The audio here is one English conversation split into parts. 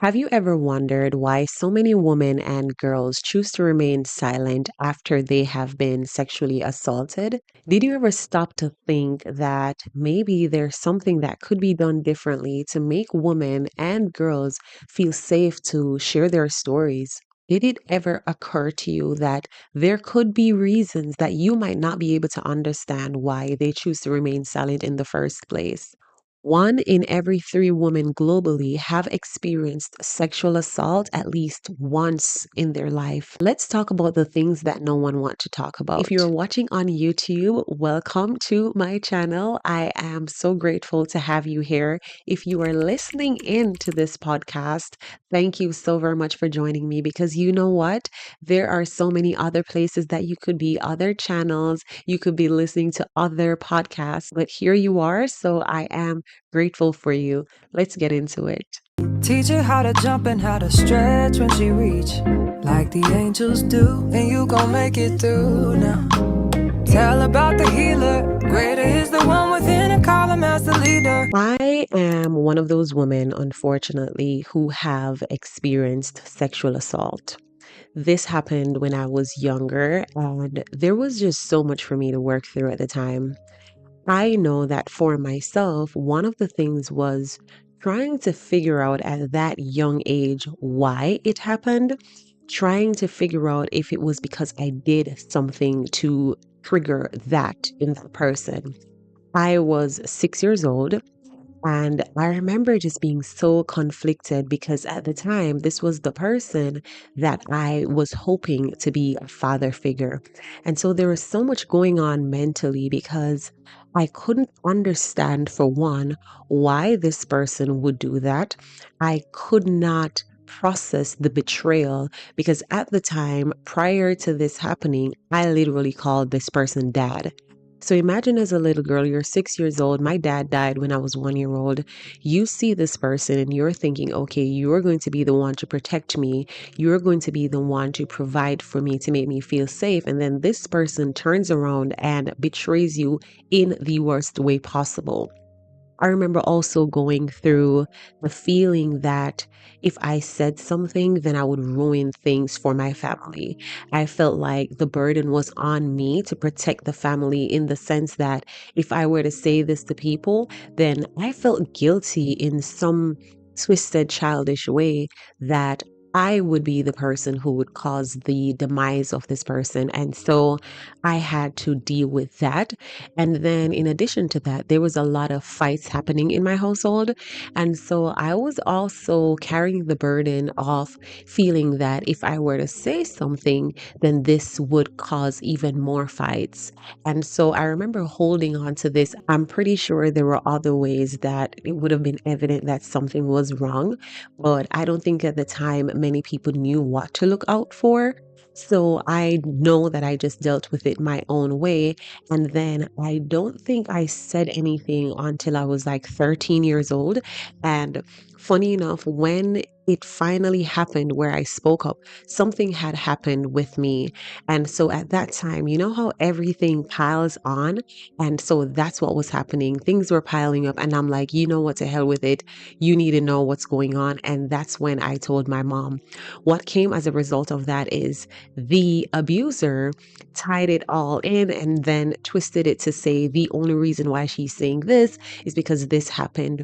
Have you ever wondered why so many women and girls choose to remain silent after they have been sexually assaulted? Did you ever stop to think that maybe there's something that could be done differently to make women and girls feel safe to share their stories? Did it ever occur to you that there could be reasons that you might not be able to understand why they choose to remain silent in the first place? One in every three women globally have experienced sexual assault at least once in their life. Let's talk about the things that no one wants to talk about. If you're watching on YouTube, welcome to my channel. I am so grateful to have you here. If you are listening in to this podcast, thank you so very much for joining me because you know what? There are so many other places that you could be, other channels, you could be listening to other podcasts, but here you are. So I am grateful for you. Let's get into it. Teach her how to jump and how to stretch when she reach, like the angels do, and you gon' make it through now. Tell about the healer, greater is the one within, and call him as the leader. I am one of those women, unfortunately, who have experienced sexual assault. This happened when I was younger, and there was just so much for me to work through at the time. I know that for myself, one of the things was trying to figure out at that young age why it happened, trying to figure out if it was because I did something to trigger that in that person. I was 6 years old. And I remember just being so conflicted because at the time, this was the person that I was hoping to be a father figure. And so there was so much going on mentally because I couldn't understand, for one, why this person would do that. I could not process the betrayal because at the time, prior to this happening, I literally called this person dad. So imagine as a little girl, you're 6 years old. My dad died when I was 1 year old. You see this person and you're thinking, okay, you're going to be the one to protect me. You're going to be the one to provide for me to make me feel safe. And then this person turns around and betrays you in the worst way possible. I remember also going through the feeling that if I said something, then I would ruin things for my family. I felt like the burden was on me to protect the family in the sense that if I were to say this to people, then I felt guilty in some twisted, childish way that I would be the person who would cause the demise of this person. And so I had to deal with that. And then, in addition to that, there was a lot of fights happening in my household. And so I was also carrying the burden of feeling that if I were to say something, then this would cause even more fights. And so I remember holding on to this. I'm pretty sure there were other ways that it would have been evident that something was wrong, but I don't think at the time many people knew what to look out for. So I know that I just dealt with it my own way. And then I don't think I said anything until I was like 13 years old. And funny enough, when it finally happened where I spoke up, something had happened with me. And so at that time, you know how everything piles on? And so that's what was happening. Things were piling up. And I'm like, you know what, to hell with it. You need to know what's going on. And that's when I told my mom. What came as a result of that is the abuser tied it all in and then twisted it to say the only reason why she's saying this is because this happened.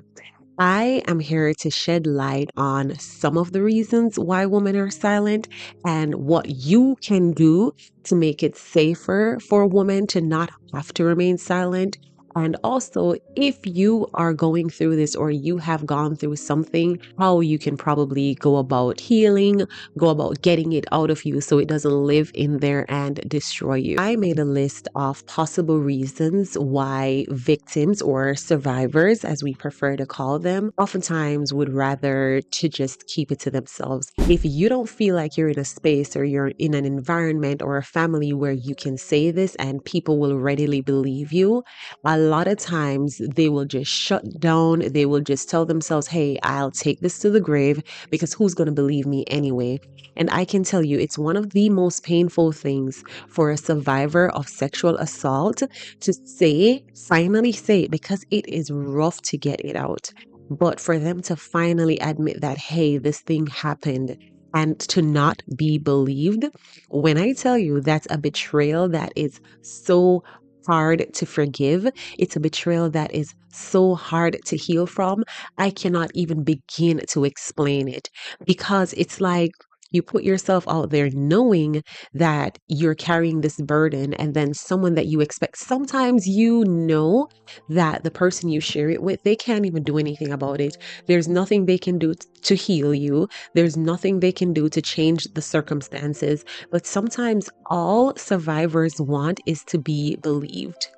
I am here to shed light on some of the reasons why women are silent and what you can do to make it safer for a woman to not have to remain silent. And also, if you are going through this or you have gone through something, how you can probably go about healing, go about getting it out of you so it doesn't live in there and destroy you. I made a list of possible reasons why victims or survivors, as we prefer to call them, oftentimes would rather to just keep it to themselves. If you don't feel like you're in a space or you're in an environment or a family where you can say this and people will readily believe you, a lot of times they will just shut down. They will just tell themselves, hey, I'll take this to the grave because who's going to believe me anyway? And I can tell you, it's one of the most painful things for a survivor of sexual assault to say, finally say it, because it is rough to get it out. But for them to finally admit that, hey, this thing happened, and to not be believed, when I tell you that's a betrayal that is so hard to forgive, it's a betrayal that is so hard to heal from, I cannot even begin to explain it, because it's like you put yourself out there knowing that you're carrying this burden, and then someone that you expect, sometimes you know that the person you share it with, they can't even do anything about it. There's nothing they can do to heal you. There's nothing they can do to change the circumstances. But sometimes all survivors want is to be believed.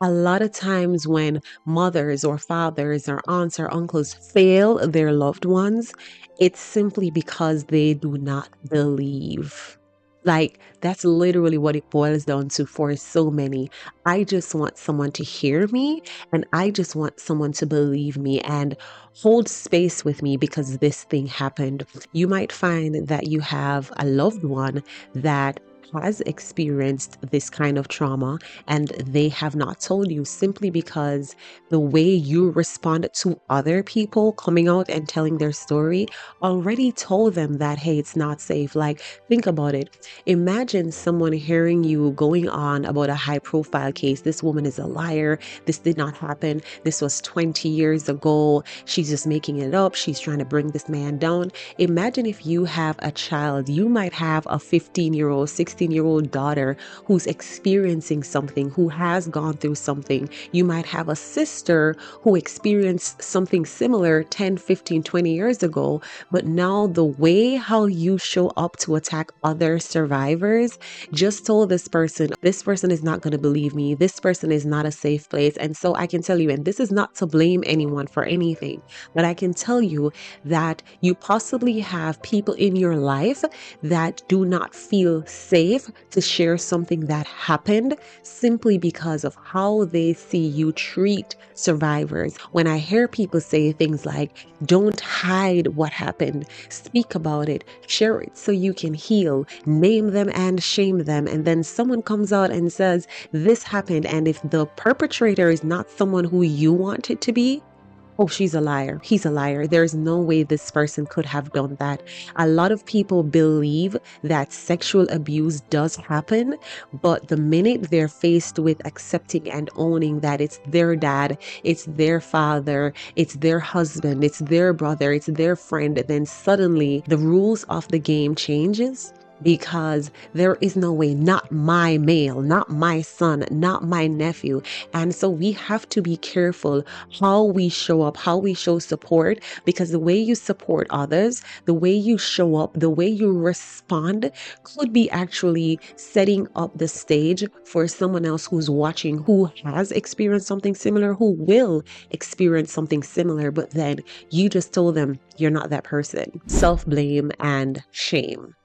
A lot of times when mothers or fathers or aunts or uncles fail their loved ones, it's simply because they do not believe. Like, that's literally what it boils down to for so many. I just want someone to hear me, and I just want someone to believe me and hold space with me because this thing happened. You might find that you have a loved one that has experienced this kind of trauma, and they have not told you simply because the way you respond to other people coming out and telling their story already told them that, hey, it's not safe. Like, think about it. Imagine someone hearing you going on about a high profile case. This woman is a liar. This did not happen. This was 20 years ago. She's just making it up. She's trying to bring this man down. Imagine if you have a child. You might have a 15-year-old, 16-year-old daughter who's experiencing something, who has gone through something. You might have a sister who experienced something similar 10, 15, 20 years ago. But now the way how you show up to attack other survivors just told this person is not going to believe me. This person is not a safe place. And so I can tell you, and this is not to blame anyone for anything, but I can tell you that you possibly have people in your life that do not feel safe to share something that happened simply because of how they see you treat survivors. When I hear people say things like, don't hide what happened, speak about it, share it so you can heal, name them and shame them, and then someone comes out and says, this happened, and if the perpetrator is not someone who you want it to be, oh, she's a liar. He's a liar. There's no way this person could have done that. A lot of people believe that sexual abuse does happen, but the minute they're faced with accepting and owning that it's their dad, it's their father, it's their husband, it's their brother, it's their friend, then suddenly the rules of the game changes. Because there is no way, not my male, not my son, not my nephew. And so we have to be careful how we show up, how we show support, because the way you support others, the way you show up, the way you respond could be actually setting up the stage for someone else who's watching, who has experienced something similar, who will experience something similar, but then you just told them you're not that person. Self-blame and shame.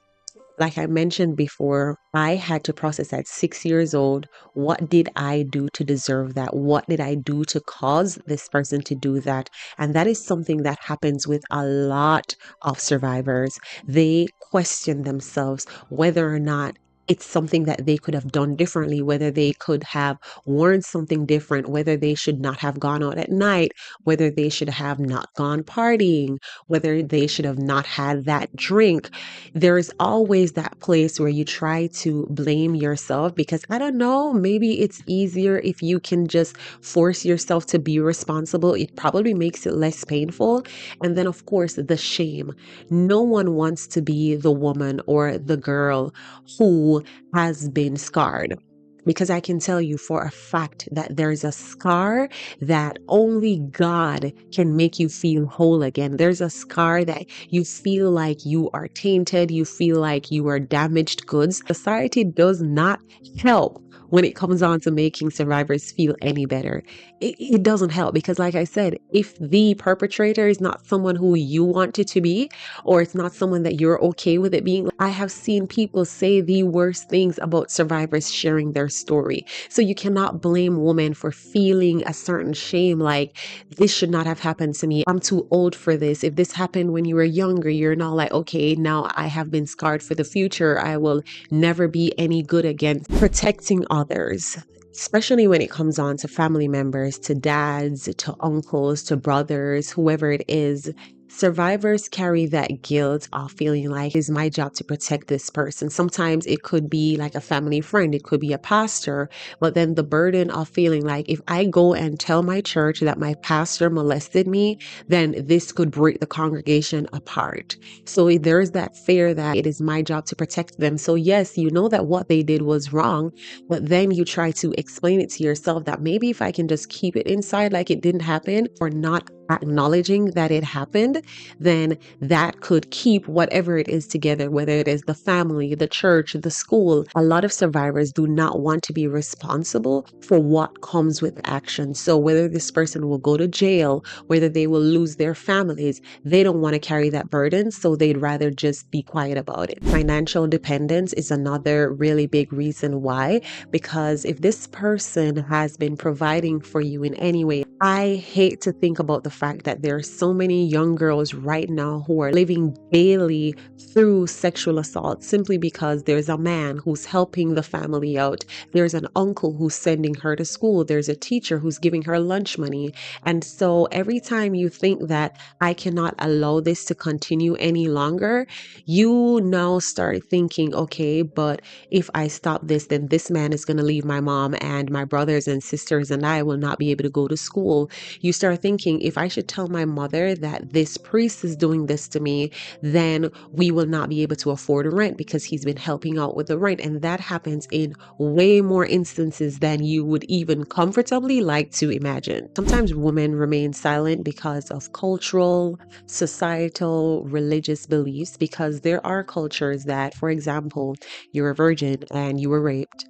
Like I mentioned before, I had to process at 6 years old. What did I do to deserve that? What did I do to cause this person to do that? And that is something that happens with a lot of survivors. They question themselves whether or not it's something that they could have done differently, whether they could have worn something different, whether they should not have gone out at night, whether they should have not gone partying, whether they should have not had that drink. There's always that place where you try to blame yourself because, I don't know, maybe it's easier if you can just force yourself to be responsible. It probably makes it less painful. And then, of course, the shame. No one wants to be the woman or the girl who has been scarred. Because I can tell you for a fact that there's a scar that only God can make you feel whole again. There's a scar that you feel like you are tainted, you feel like you are damaged goods. Society does not help when it comes on to making survivors feel any better. It doesn't help because, like I said, if the perpetrator is not someone who you want it to be, or it's not someone that you're okay with it being, I have seen people say the worst things about survivors sharing their story. So you cannot blame women for feeling a certain shame, like this should not have happened to me. I'm too old for this. If this happened when you were younger, you're not like, okay, now I have been scarred for the future. I will never be any good again. Protecting others mothers, especially when it comes on to family members, to dads, to uncles, to brothers, whoever it is. Survivors carry that guilt of feeling like it's my job to protect this person. Sometimes it could be like a family friend, it could be a pastor, but then the burden of feeling like if I go and tell my church that my pastor molested me, then this could break the congregation apart. So there's that fear that it is my job to protect them. So yes, you know that what they did was wrong, but then you try to explain it to yourself that maybe if I can just keep it inside like it didn't happen, or not acknowledging that it happened, then that could keep whatever it is together, whether it is the family, the church, the school. A lot of survivors do not want to be responsible for what comes with action. So whether this person will go to jail, whether they will lose their families, they don't want to carry that burden. So they'd rather just be quiet about it. Financial dependence is another really big reason why, because if this person has been providing for you in any way, I hate to think about the fact that there are so many young girls right now who are living daily through sexual assault simply because there's a man who's helping the family out. There's an uncle who's sending her to school. There's a teacher who's giving her lunch money. And so every time you think that I cannot allow this to continue any longer, you now start thinking, okay, but if I stop this, then this man is going to leave my mom and my brothers and sisters, and I will not be able to go to school. You start thinking, if I should tell my mother that this priest is doing this to me, then we will not be able to afford rent because he's been helping out with the rent. And that happens in way more instances than you would even comfortably like to imagine. Sometimes women remain silent because of cultural, societal, religious beliefs, because there are cultures that, for example, you're a virgin and you were raped.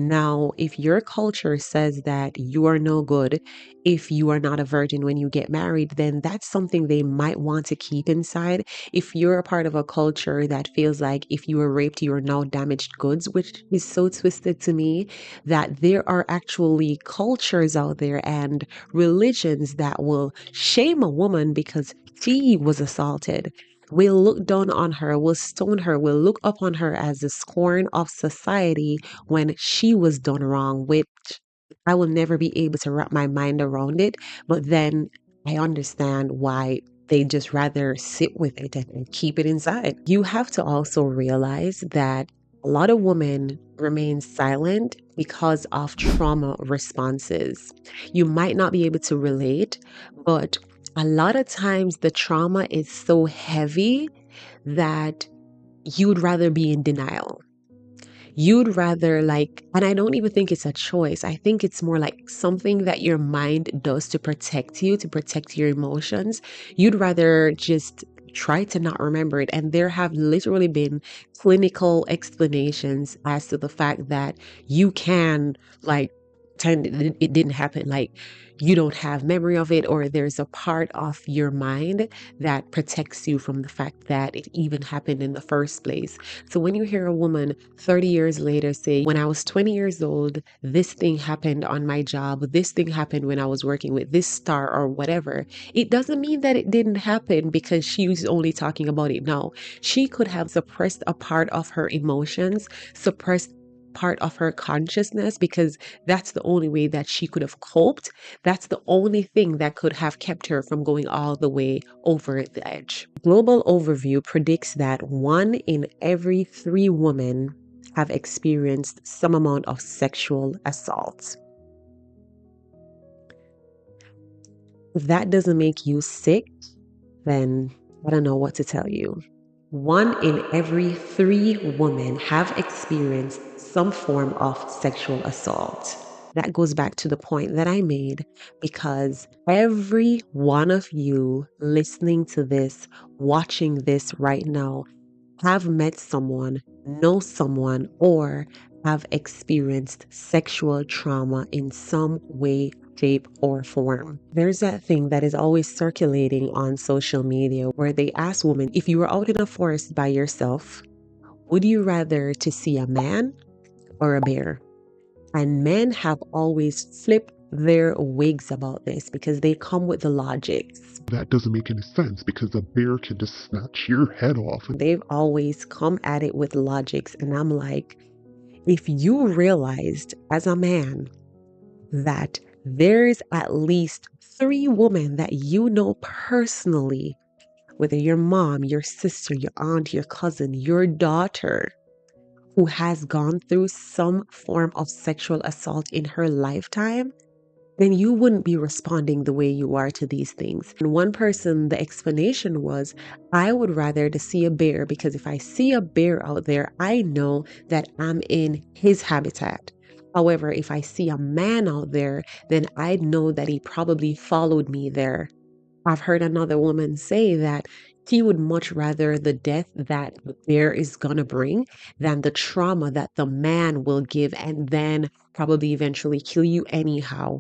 Now, if your culture says that you are no good if you are not a virgin when you get married, then that's something they might want to keep inside. If you're a part of a culture that feels like if you were raped, you are now damaged goods, which is so twisted to me, that there are actually cultures out there and religions that will shame a woman because she was assaulted. Will look down on her, will stone her, will look upon her as the scorn of society when she was done wrong, which I will never be able to wrap my mind around it. But then I understand why they just rather sit with it and keep it inside. You have to also realize that a lot of women remain silent because of trauma responses. You might not be able to relate, but a lot of times the trauma is so heavy that you'd rather be in denial. You'd rather and I don't even think it's a choice. I think it's more like something that your mind does to protect you, to protect your emotions. You'd rather just try to not remember it. And there have literally been clinical explanations as to the fact that you can pretend it didn't happen. Like you don't have memory of it, or there's a part of your mind that protects you from the fact that it even happened in the first place. So when you hear a woman 30 years later say, when I was 20 years old, this thing happened on my job, this thing happened when I was working with this star or whatever, it doesn't mean that it didn't happen because she's only talking about it now. She could have suppressed a part of her emotions, suppressed part of her consciousness, because that's the only way that she could have coped. That's the only thing that could have kept her from going all the way over the edge. Global overview predicts that 1 in every 3 women have experienced some amount of sexual assault. If that doesn't make you sick, then I don't know what to tell you. 1 in every 3 women have experienced some form of sexual assault. That goes back to the point that I made, because every one of you listening to this, watching this right now, have met someone, know someone, or have experienced sexual trauma in some way, shape, or form. There's that thing that is always circulating on social media where they ask women, if you were out in a forest by yourself, would you rather to see a man or a bear? And men have always flipped their wigs about this because they come with the logics. That doesn't make any sense because a bear can just snatch your head off. They've always come at it with logics, and I'm like, If you realized as a man that there's at least 3 women that you know personally, whether your mom, your sister, your aunt, your cousin, your daughter, who has gone through some form of sexual assault in her lifetime, then you wouldn't be responding the way you are to these things. And one person, the explanation was, I would rather to see a bear because if I see a bear out there, I know that I'm in his habitat. However, if I see a man out there, then I'd know that he probably followed me there. I've heard another woman say that she would much rather the death that the bear is gonna bring than the trauma that the man will give and then probably eventually kill you anyhow.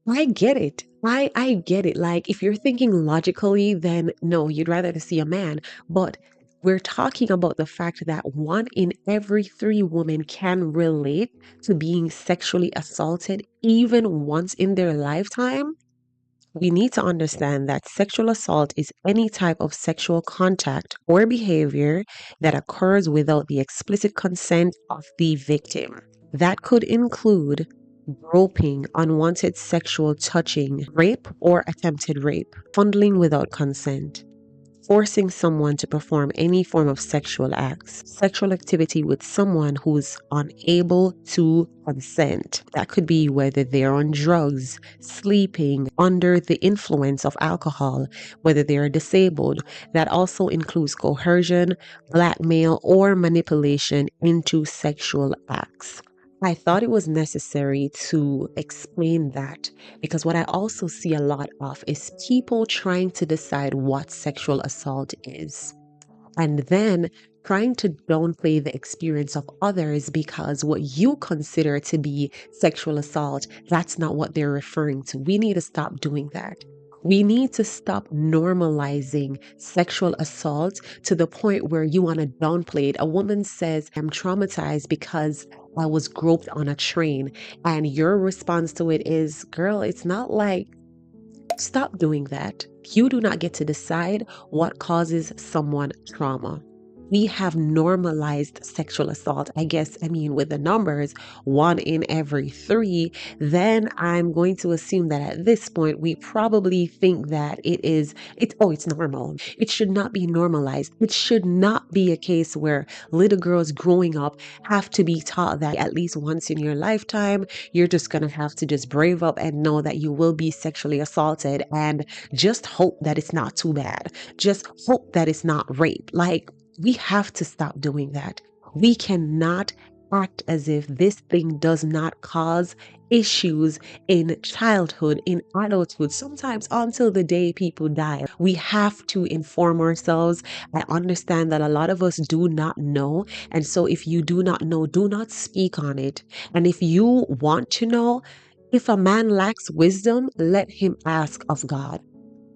I get it. I get it. Like if you're thinking logically, then no, you'd rather to see a man. But we're talking about the fact that 1 in every 3 women can relate to being sexually assaulted even once in their lifetime. We need to understand that sexual assault is any type of sexual contact or behavior that occurs without the explicit consent of the victim. That could include groping, unwanted sexual touching, rape or attempted rape, fondling without consent, forcing someone to perform any form of sexual acts, sexual activity with someone who's unable to consent. That could be whether they're on drugs, sleeping, under the influence of alcohol, whether they're disabled. That also includes coercion, blackmail, or manipulation into sexual acts. I thought it was necessary to explain that because what I also see a lot of is people trying to decide what sexual assault is and then trying to downplay the experience of others because what you consider to be sexual assault, that's not what they're referring to. We need to stop doing that. We need to stop normalizing sexual assault to the point where you want to downplay it. A woman says, I'm traumatized because I was groped on a train. And your response to it is, girl, it's not like, stop doing that. You do not get to decide what causes someone trauma. We have normalized sexual assault. With the numbers 1 in every 3, then I'm going to assume that at this point, we probably think that it's normal. It should not be normalized. It should not be a case where little girls growing up have to be taught that at least once in your lifetime, you're just going to have to just brave up and know that you will be sexually assaulted and just hope that it's not too bad. Just hope that it's not rape. Like, we have to stop doing that. We cannot act as if this thing does not cause issues in childhood, in adulthood, sometimes until the day people die. We have to inform ourselves. I understand that a lot of us do not know. And so if you do not know, do not speak on it. And if you want to know, if a man lacks wisdom, let him ask of God.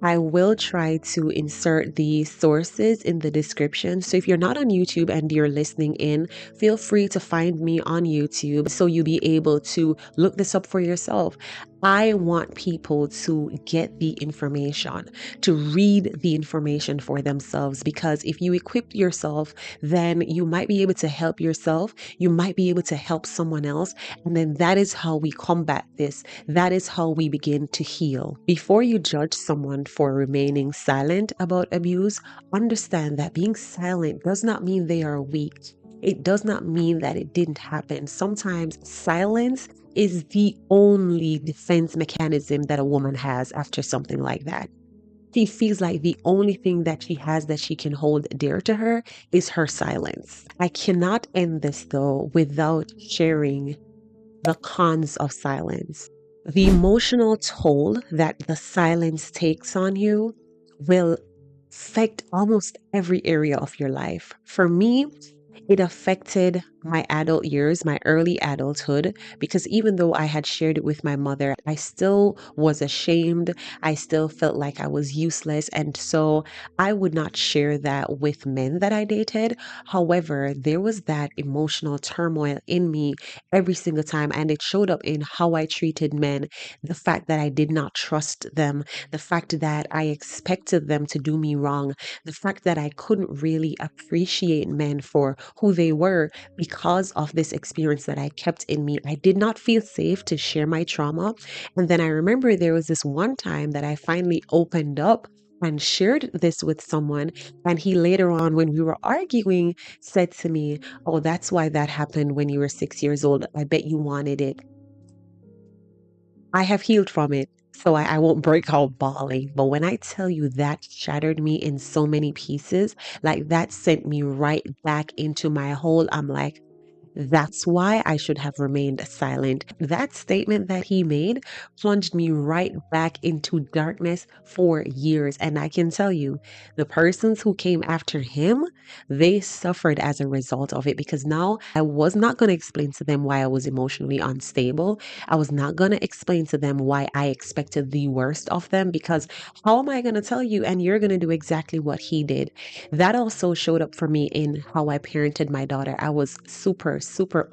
I will try to insert the sources in the description. So if you're not on YouTube and you're listening in, feel free to find me on YouTube so you'll be able to look this up for yourself. I want people to get the information, to read the information for themselves, because if you equip yourself, then you might be able to help yourself. You might be able to help someone else. And then that is how we combat this. That is how we begin to heal. Before you judge someone for remaining silent about abuse, understand that being silent does not mean they are weak. It does not mean that it didn't happen. Sometimes silence is the only defense mechanism that a woman has after something like that. She feels like the only thing that she has that she can hold dear to her is her silence. I cannot end this though without sharing the cons of silence. The emotional toll that the silence takes on you will affect almost every area of your life. For me, it affected my adult years, my early adulthood, because even though I had shared it with my mother, I still was ashamed. I still felt like I was useless. And so I would not share that with men that I dated. However, there was that emotional turmoil in me every single time. And it showed up in how I treated men, the fact that I did not trust them, the fact that I expected them to do me wrong, the fact that I couldn't really appreciate men for who they were because of this experience that I kept in me. I did not feel safe to share my trauma. And then I remember there was this one time that I finally opened up and shared this with someone. And he later on, when we were arguing, said to me, "Oh, that's why that happened when you were 6 years old. I bet you wanted it." I have healed from it, so I won't break out bawling. But when I tell you that shattered me in so many pieces, like that sent me right back into my hole, I'm like, that's why I should have remained silent. That statement that he made plunged me right back into darkness for years. And I can tell you, the persons who came after him, they suffered as a result of it because now I was not going to explain to them why I was emotionally unstable. I was not going to explain to them why I expected the worst of them because how am I going to tell you and you're going to do exactly what he did? That also showed up for me in how I parented my daughter. I was super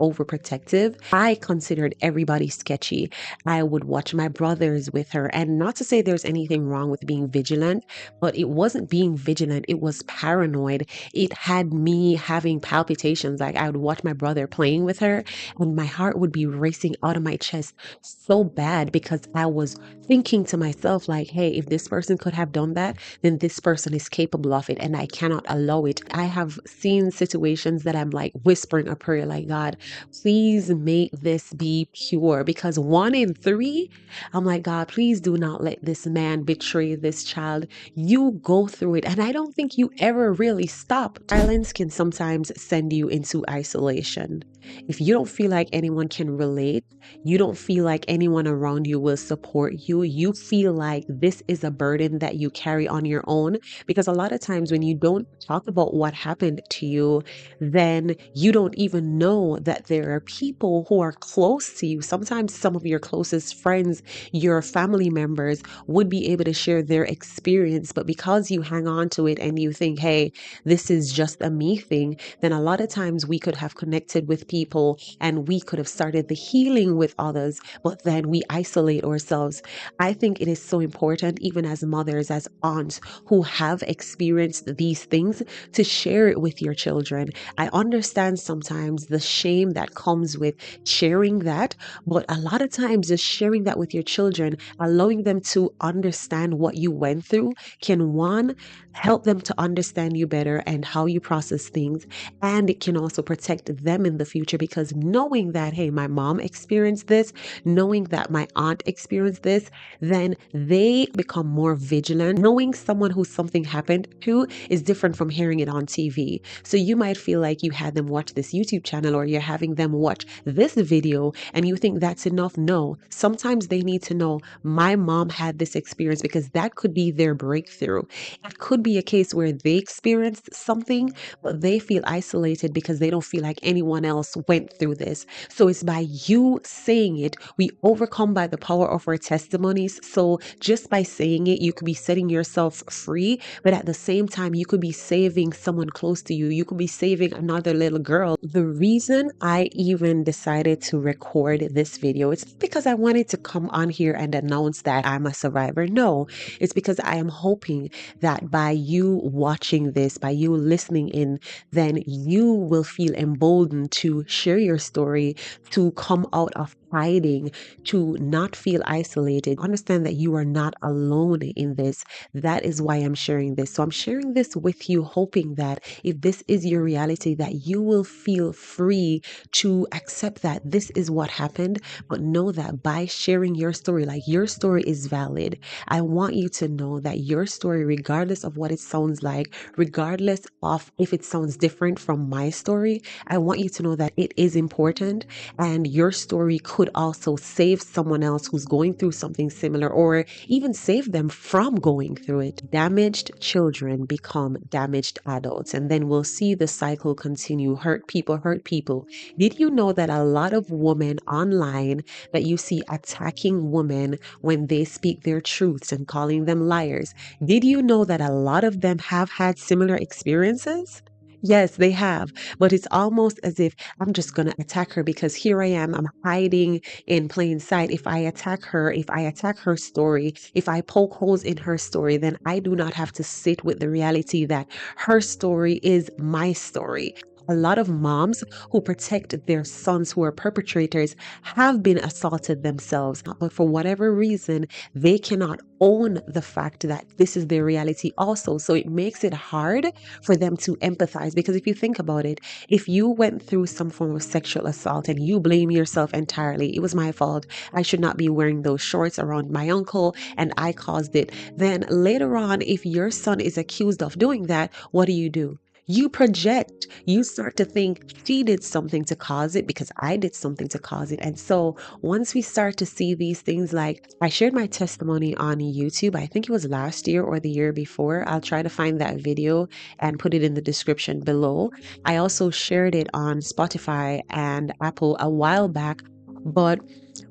overprotective. I considered everybody sketchy. I would watch my brothers with her. And not to say there's anything wrong with being vigilant, but it wasn't being vigilant. It was paranoid. It had me having palpitations. Like I would watch my brother playing with her and my heart would be racing out of my chest so bad because I was thinking to myself, like, hey, if this person could have done that, then this person is capable of it and I cannot allow it. I have seen situations that I'm like whispering a prayer like, God, please make this be pure because 1 in 3, I'm like, God, please do not let this man betray this child. You go through it. And I don't think you ever really stop. Silence can sometimes send you into isolation. If you don't feel like anyone can relate, you don't feel like anyone around you will support you, you feel like this is a burden that you carry on your own. Because a lot of times when you don't talk about what happened to you, then you don't even know that there are people who are close to you. Sometimes some of your closest friends, your family members would be able to share their experience. But because you hang on to it and you think, hey, this is just a me thing, then a lot of times we could have connected with people and we could have started the healing with others, but then we isolate ourselves. I think it is so important, even as mothers, as aunts who have experienced these things, to share it with your children. I understand sometimes the shame that comes with sharing that, but a lot of times just sharing that with your children, allowing them to understand what you went through, can one, help them to understand you better and how you process things. And it can also protect them in the future because knowing that, hey, my mom experienced this, knowing that my aunt experienced this, then they become more vigilant. Knowing someone who something happened to is different from hearing it on TV. So you might feel like you had them watch this YouTube channel or you're having them watch this video and you think that's enough. No, sometimes they need to know my mom had this experience because that could be their breakthrough. It could be a case where they experienced something, but they feel isolated because they don't feel like anyone else went through this. So it's by you saying it, we overcome by the power of our testimonies. So just by saying it, you could be setting yourself free, but at the same time, you could be saving someone close to you. You could be saving another little girl. The reason I even decided to record this video, it's not because I wanted to come on here and announce that I'm a survivor. No, it's because I am hoping that by you watching this, by you listening in, then you will feel emboldened to share your story, to come out of hiding, to not feel isolated. Understand that you are not alone in this. That is why I'm sharing this. So I'm sharing this with you, hoping that if this is your reality, that you will feel free to accept that this is what happened, but know that by sharing your story, like your story is valid. I want you to know that your story, regardless of what it sounds like, regardless of if it sounds different from my story, I want you to know that it is important and your story could also save someone else who's going through something similar or even save them from going through it. Damaged children become damaged adults, and then we'll see the cycle continue. Hurt people hurt people. Did you know that a lot of women online that you see attacking women when they speak their truths and calling them liars, did you know that a lot of them have had similar experiences? Yes, they have. But it's almost as if I'm just going to attack her because here I am. I'm hiding in plain sight. If I attack her, if I attack her story, if I poke holes in her story, then I do not have to sit with the reality that her story is my story. A lot of moms who protect their sons who are perpetrators have been assaulted themselves, but for whatever reason, they cannot own the fact that this is their reality also. So it makes it hard for them to empathize, because if you think about it, if you went through some form of sexual assault and you blame yourself entirely, it was my fault, I should not be wearing those shorts around my uncle and I caused it, then later on, if your son is accused of doing that, what do? You project, you start to think she did something to cause it because I did something to cause it. And so once we start to see these things, like I shared my testimony on YouTube, I think it was last year or the year before. I'll try to find that video and put it in the description below. I also shared it on Spotify and Apple a while back. But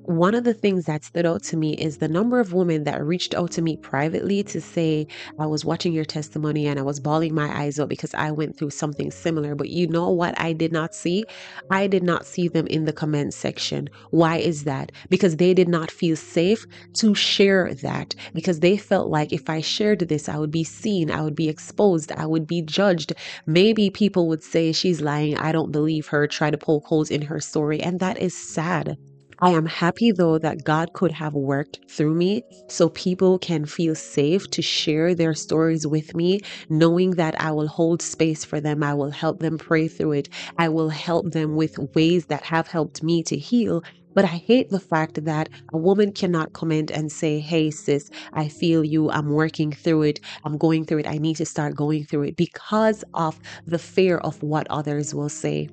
one of the things that stood out to me is the number of women that reached out to me privately to say, I was watching your testimony and I was bawling my eyes out because I went through something similar. But you know what I did not see? I did not see them in the comment section. Why is that? Because they did not feel safe to share that, because they felt like if I shared this, I would be seen, I would be exposed, I would be judged. Maybe people would say she's lying, I don't believe her, try to poke holes in her story. And that is sad. I am happy though that God could have worked through me so people can feel safe to share their stories with me, knowing that I will hold space for them. I will help them pray through it. I will help them with ways that have helped me to heal. But I hate the fact that a woman cannot comment and say, hey, sis, I feel you. I'm working through it. I'm going through it. I need to start going through it, because of the fear of what others will say.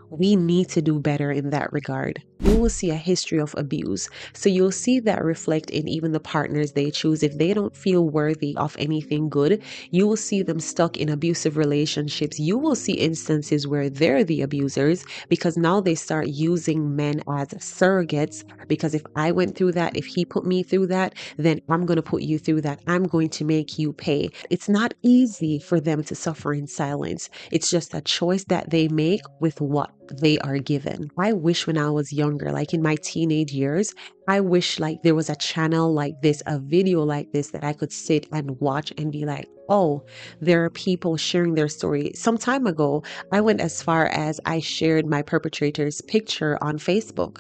We need to do better in that regard. You will see a history of abuse. So you'll see that reflect in even the partners they choose. If they don't feel worthy of anything good, you will see them stuck in abusive relationships. You will see instances where they're the abusers, because now they start using men as surrogates. Because if I went through that, if he put me through that, then I'm going to put you through that. I'm going to make you pay. It's not easy for them to suffer in silence. It's just a choice that they make with what they are given. I wish when I was younger, like in my teenage years, I wish like there was a channel like this, a video like this that I could sit and watch and be like, oh, there are people sharing their story. Some time ago, I went as far as I shared my perpetrator's picture on Facebook.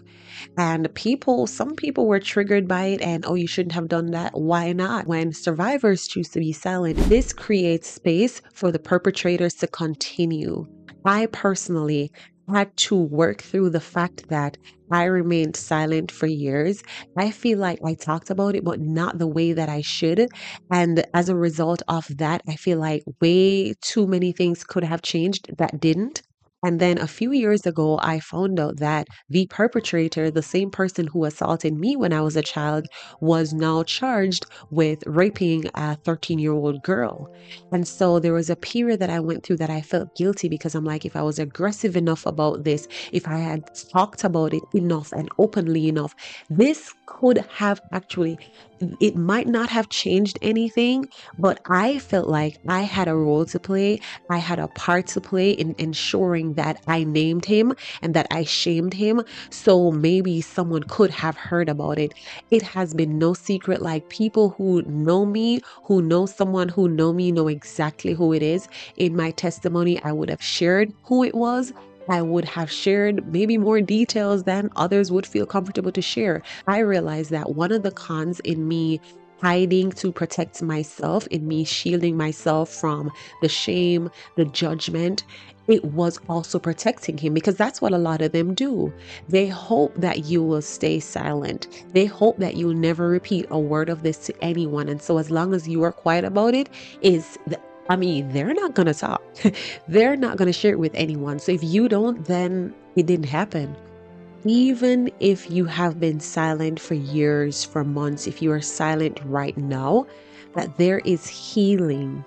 And some people were triggered by it and, oh, you shouldn't have done that. Why not? When survivors choose to be silent, this creates space for the perpetrators to continue. I personally had to work through the fact that I remained silent for years. I feel like I talked about it, but not the way that I should. And as a result of that, I feel like way too many things could have changed that didn't. And then a few years ago, I found out that the perpetrator, the same person who assaulted me when I was a child, was now charged with raping a 13-year-old girl. And so there was a period that I went through that I felt guilty, because I'm like, if I was aggressive enough about this, if I had talked about it enough and openly enough, this could have actually, it might not have changed anything, but I felt like I had a role to play. I had a part to play in ensuring that I named him and that I shamed him. So maybe someone could have heard about it. It has been no secret. Like, people who know me, who know someone who know me, know exactly who it is. In my testimony, I would have shared who it was. I would have shared maybe more details than others would feel comfortable to share. I realized that one of the cons in me hiding to protect myself, in me shielding myself from the shame, the judgment, it was also protecting him, because that's what a lot of them do. They hope that you will stay silent. They hope that you'll never repeat a word of this to anyone. And so as long as you are quiet about it, they're not going to talk. They're not going to share it with anyone. So if you don't, then it didn't happen. Even if you have been silent for years, for months, if you are silent right now, that there is healing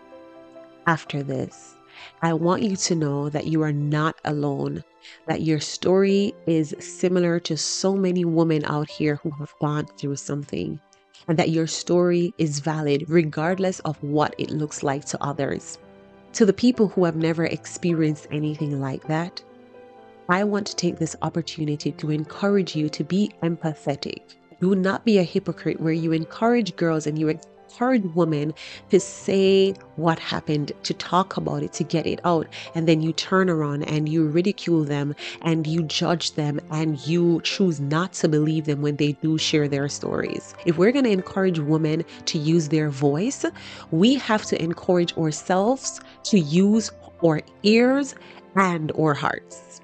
after this. I want you to know that you are not alone, that your story is similar to so many women out here who have gone through something, and that your story is valid regardless of what it looks like to others. To the people who have never experienced anything like that, I want to take this opportunity to encourage you to be empathetic. Do not be a hypocrite where you encourage girls and you encourage women to say what happened, to talk about it, to get it out, and then you turn around and you ridicule them and you judge them and you choose not to believe them when they do share their stories. If we're going to encourage women to use their voice, we have to encourage ourselves to use our ears and our hearts.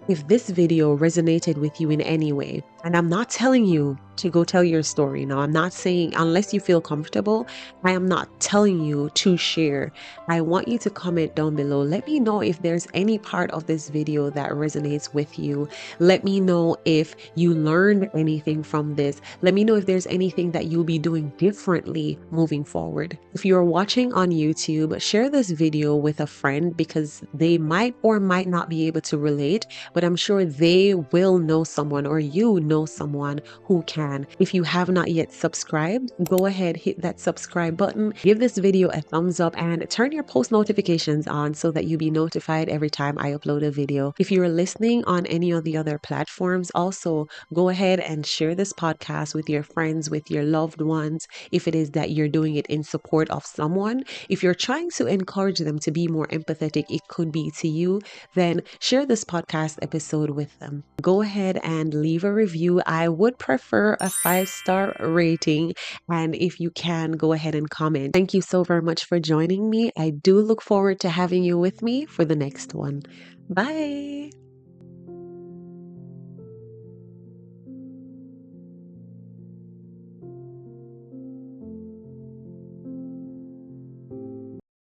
If this video resonated with you in any way, and I'm not telling you to go tell your story. Now, I'm not saying, unless you feel comfortable, I am not telling you to share. I want you to comment down below. Let me know if there's any part of this video that resonates with you. Let me know if you learned anything from this. Let me know if there's anything that you'll be doing differently moving forward. If you're watching on YouTube, share this video with a friend because they might or might not be able to relate, but I'm sure they will know someone or you know someone who can. If you have not yet subscribed, go ahead, hit that subscribe button, give this video a thumbs up, and turn your post notifications on so that you'll be notified every time I upload a video. If you're listening on any of the other platforms, also go ahead and share this podcast with your friends, with your loved ones. If it is that you're doing it in support of someone, if you're trying to encourage them to be more empathetic, it could be to you, then share this podcast episode with them. Go ahead and leave a review. I would prefer a 5-star rating, and if you can, go ahead and comment. Thank you so very much for joining me. I do look forward to having you with me for the next one. Bye.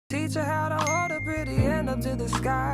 Teach her how to hold a pretty hand up to the sky.